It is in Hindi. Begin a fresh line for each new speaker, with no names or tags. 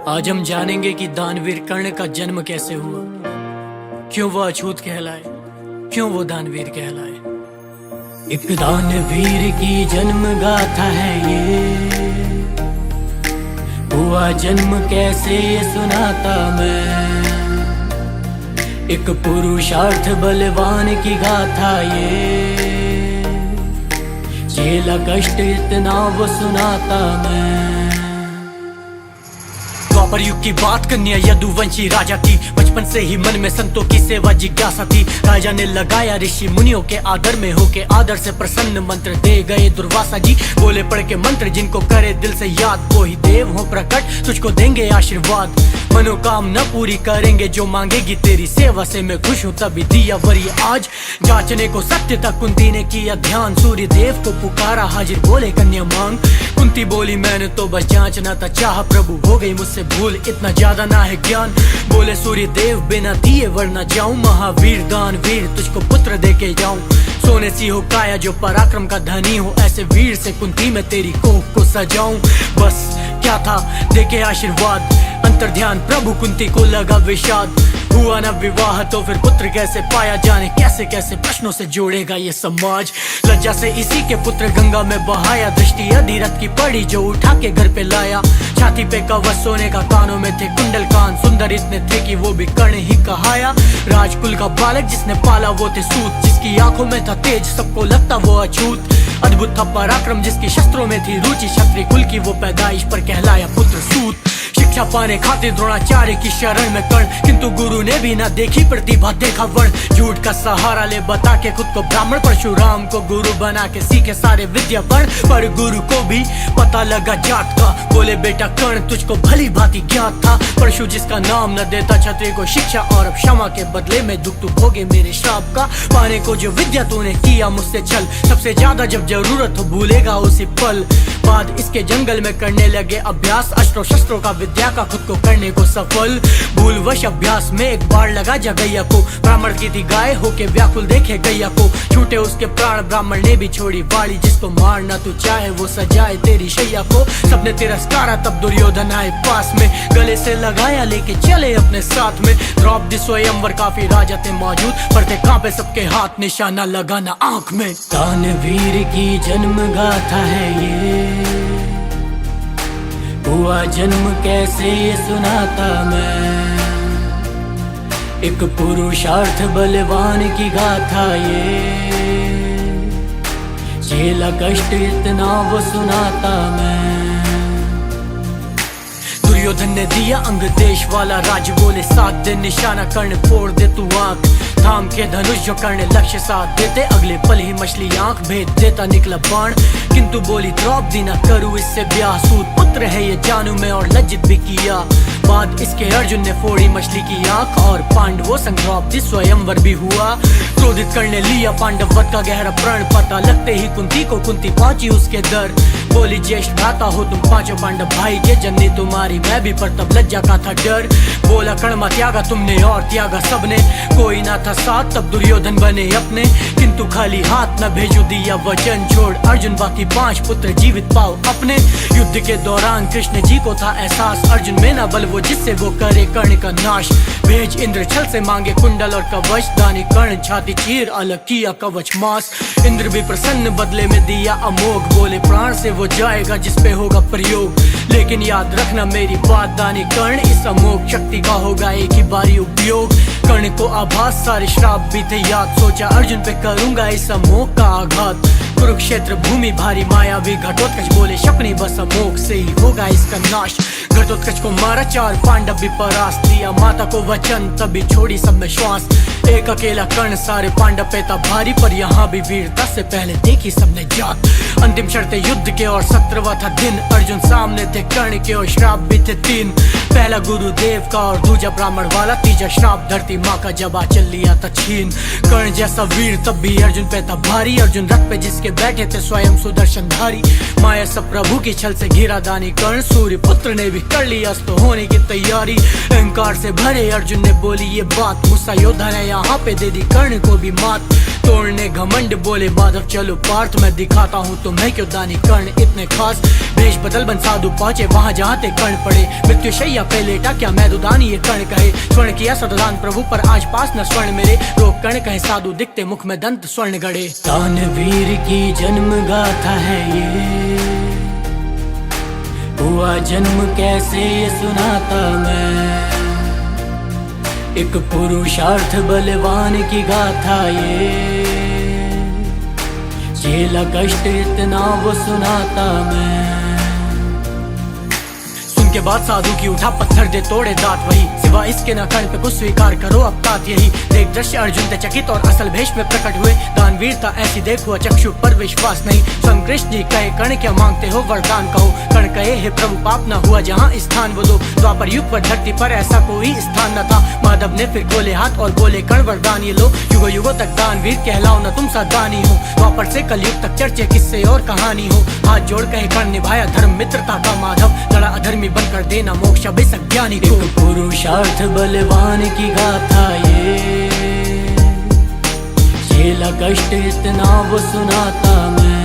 आज हम जानेंगे कि दानवीर कर्ण का जन्म कैसे हुआ, क्यों वो अछूत कहलाए, क्यों वो दानवीर कहलाए। एक दानवीर की जन्म गाथा है ये, हुआ जन्म कैसे ये सुनाता मैं। एक पुरुषार्थ बलवान की गाथा ये, झेला कष्ट इतना वो सुनाता मैं। द्वापर युग की बात कन्या यदुवंशी राजा की, बचपन से ही मन में संतों की सेवा जिज्ञासा थी। राजा ने लगाया ऋषि मुनियों के आदर में, होके आदर से प्रसन्न मंत्र दे गए दुर्वासा जी। बोले पढ़ के मंत्र जिनको करे दिल से याद, वो ही देव हो प्रकट तुझको देंगे आशीर्वाद। मनोकामना पूरी करेंगे जो मांगेगी तेरी सेवा से मैं खुश हूँ तभी दिया वर ये आज। जांचने को सत्य तक कुंती ने किया ध्यान, सूर्य देव को पुकारा हाजिर बोले कन्या मांग। कुंती बोली मैंने तो बस जांचना था चाह, प्रभु हो गई मुझसे भूल इतना ज्यादा ना है ज्ञान। बोले सूर्य देव बिना दिए वर न जाऊं, महावीर दानवीर तुझको पुत्र देके जाऊं। सोने सी हो काया जो पराक्रम का धनी हो, ऐसे वीर से कुंती में तेरी कोख को सजाऊं। बस क्या था देके आशीर्वाद, अंतर ध्यान प्रभु कुंती को लगा विषाद। हुआ न विवाह तो फिर पुत्र कैसे पाया, जाने कैसे कैसे प्रश्नों से जोड़ेगा ये समाज। लज्जा से इसी के पुत्र गंगा में बहाया, दृष्टि अधिरथ की पड़ी जो उठा के घर पे लाया। छाती पे कवच सोने का, कानों में थे कुंडल कान, सुंदर इतने थे कि वो भी कर्ण ही कहाया। राजकुल का बालक जिसने पाला वो थे सूत, जिसकी आंखों में था तेज सबको लगता वो अछूत। अद्भुत था पराक्रम जिसकी शस्त्रों में थी रुचि, क्षत्रिय कुल की वो पैदाइश पर कहलाया पुत्र सूत। शिक्षा पाने खातिर द्रोणाचार्य की शरण में कर्ण, किंतु गुरु ने भी ना देखी प्रतिभा देखा वर्ण। झूठ का सहारा ले बता के खुद को ब्राह्मण, परशुराम को गुरु बना के सीखे सारे विद्या वर्ण। पर गुरु को भी पता लगा जात का, बोले बेटा कर्ण तुझको भली भांति ज्ञात था। परशु जिसका नाम न देता क्षत्रिय को शिक्षा, और अब क्षमा के बदले में दुख तू भोगे मेरे श्राप का। पाने को जो विद्या तूने किया मुझसे छल, सबसे ज्यादा जब जरूरत हो भूलेगा उसी पल। बाद इसके जंगल में करने लगे अभ्यास, अस्त्रों शस्त्रों का विद्या का खुद को करने को सफल। भूलवश अभ्यास में एक बार लगा जा गैया को, ब्राह्मण की थी गाय होके व्याकुल देखे गैया को। छूटे उसके प्राण ब्राह्मण ने भी छोड़ी वाली, जिसको मारना तू चाहे वो सजाए तेरी शैया को। सबने तिरस्कारा तब दुर्योधन आए पास में, गले से लगाया लेके चले अपने साथ में। द्रौपदी स्वयंवर काफी राजा थे मौजूद, पर थे कांपे सबके हाथ निशाना लगाना आंख में। दानवीर की जन्म गाथा है ये, हुआ जन्म कैसे ये सुनाता मैं। एक पुरुषार्थ बलवान की गाथा ये, झेला कष्ट इतना वो सुनाता मैं। दुर्योधन ने दिया अंग देश वाला राज, बोले साथ दे निशाना कर्ण फोड़ दे तू आंख। थाम के धनुष जो कर्ण लक्ष्य साथ देते, अगले पल ही मछली आंख भेद देता निकला बाण। किंतु बोली द्रौपदी न करूं इससे ब्याह, सूत पुत्र है ये जानू मैं और लज्जित भी किया। बाद इसके अर्जुन ने फोड़ी मछली की आंख, और पांडवों संग द्रौपदी स्वयंवर भी हुआ। क्रोधित करने लिया पांडव वध का गहरा प्रण, पता लगते ही कुंती को कुंती पहुंची उसके दर। बोली ज्येष्ठ भ्राता हो तुम पांचों पांडव भाई के, जननी तुम्हारी मैं भी पर तब लज्जा का था डर। बोला कर्ण त्यागा तुमने और त्यागा सबने, कोई ना था साथ तब दुर्योधन बने अपने। किंतु खाली हाथ न भेजो दिया वचन छोड़, अर्जुन बाकी 5 पुत्र जीवित पाओ अपने। युद्ध के दौरान कृष्ण जी को था एहसास, अर्जुन में ना बल वो जिससे वो करे कर्ण का नाश। भेज इंद्र छल से मांगे कुंडल और कवच, दानी कर्ण छाती चीर अलग किया कवच मास। इंद्र भी प्रसन्न बदले में दिया अमोघ, बोले प्राण से वो जाएगा जिसपे होगा प्रयोग। लेकिन याद रखना मेरी बात दानी कर्ण, इस अमोघ शक्ति का होगा एक ही बारी उपयोग। कर्ण को आभास सारे श्राप भी थे याद, सोचा अर्जुन पे करूंगा इस अमोघ का आघात। कुरुक्षेत्र भूमि भारी मायावी घटोत्कच, बोले शकुनी बस अमोघ से ही होगा इसका नाश। घटोत्कच को मारा 4 पांडव भी परास्त, दिया माता को वचन तभी छोड़ी सब में श्वास। एक अकेला कर्ण सारे पांडव पे था भारी, पर यहाँ भी वीरता से पहले देखी सबने जात। अंतिम शर्तें युद्ध के और 17वां था दिन, अर्जुन सामने थे कर्ण के और श्राप भी थे 3। पहला गुरुदेव का और दूजा ब्राह्मण वाला, तीजा श्राप धरती माँ का जब चल लिया था छीन। कर्ण जैसा वीर तब भी अर्जुन पे था भारी, अर्जुन रथ पे जिसके बैठे थे स्वयं सुदर्शन धारी। माया सब प्रभु की छल से घिरा दानी कर्ण, सूर्य पुत्र ने भी कर ली अस्त होने की तैयारी। अहंकार से भरे अर्जुन ने बोली ये बात, गुस्सा योद्धा ने यहाँ पे दे दी कर्ण को भी मात। तोड़ने घमंड बोले माधव चलो पार्थ, मैं दिखाता हूँ तुम्हें क्यों दानी कर्ण इतने खास। भेष बदल बन साधु पहुंचे वहां जहाँ ते कर्ण पड़े। मृत्यु शैया पे लेटा क्या मैदान ये कर्ण कहे। स्वर्ण किया सदान प्रभु पर आज पास न स्वर्ण मेरे। रोग कर्ण कहे साधु दिखते मुख में दंत स्वर्ण गड़े। दानवीर की जन्म गाथा है ये, हुआ जन्म कैसे ये सुनाता मैं। एक पुरुषार्थ बलवान की गाथा ये, झेला कष्ट इतना वो सुनाता मैं। के बाद साधु की उठा पत्थर दे तोड़े दांत वही। सिवा इसके न कर्ण पे कुछ स्वीकार करो अब तात यही। देख दृश्य अर्जुन ते चकित और असल भेष में प्रकट हुए। दानवीरता ऐसी देखो चक्षु पर विश्वास नहीं। स्वयं कृष्ण जी कहे कर्ण क्या मांगते हो वरदान कहो। कर्ण कहे हे प्रभु पाप न हुआ जहाँ स्थान वो दो। द्वापर युग पर धरती पर ऐसा कोई स्थान न था। माधव ने फिर खोले हाथ और बोले कर्ण वरदान ये लो। युगो युगो तक दानवीर कहलाओ न तुम सा दानी हो। द्वापर से कलयुग तक चर्चे किस्से और कहानी हो। हाथ जोड़ कहे कर्ण निभाया धर्म मित्रता का माधव। लड़ा अधर्मी कर देना मोक्ष अभिष अज्ञानी को। एक पुरुषार्थ बलवान की गाथा ये, झेला कष्ट इतना वो सुनाता मैं।